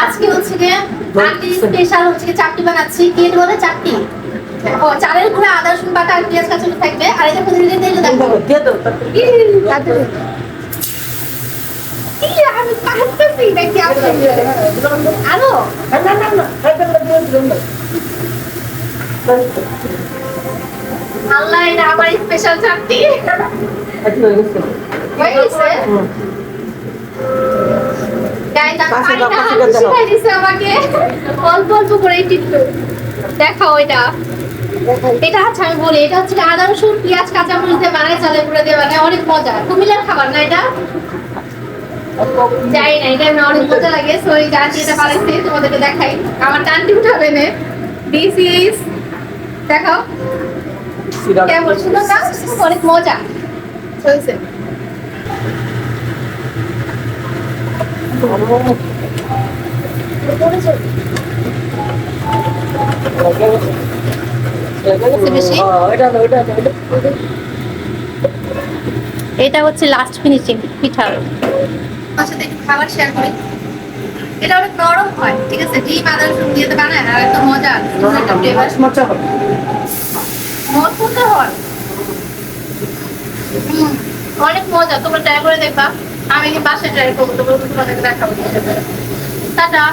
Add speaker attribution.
Speaker 1: আজকে হচ্ছে যে আন্টি স্পেশাল হচ্ছে চাটনি বানাচ্ছি। কি বলে চাটনি? ও চালের গুঁড়া, আদা রসুন বাটা আর পেঁয়াজ কাঁচামরিচ থাকবে। আর এটা প্রতিদিন তেলে দেখো। আমি পারতেছি নাকি আরো আল্লাহ, এটা আমার স্পেশাল চাটনি হয়ে গেছে। গাইস আমি পারি না, শিখাই দিছে আমাকে অল্প অল্প করে একটু দেখাও। এটা এটা হচ্ছে আমি বলি, এটা হচ্ছে আদা রসুন পেঁয়াজ কাঁচামরিচ দিয়ে বানায়, চালের গুঁড়া দিয়ে বানায়, অনেক মজা। কুমিল্লার খাবার না এটা? যাই না, এটা আমার অনেক মজা লাগে। সো এই জানি এটা বানাইছে, তোমাদেরকে দেখাই। আমার টানটি উঠাবে না। দিস ইজ, দেখাও কেমন সুন্দর না? অনেক মজা হয়েছে। এটা হচ্ছে লাস্ট ফিনিশিং পিঠার সাথে একটু খাবার শেয়ার করি। এটা অনেক নরম হয়, ঠিক আছে? ডিম আদা রসুন দিয়ে বানায় আর একটা মজা একটা ফ্লেভার মজা হয়। অনেক মজা, তোমরা ট্রাই করে দেখবা। আমি বাসায় ট্রাই করবো, তোমাদেরকে দেখাবো। টাটা।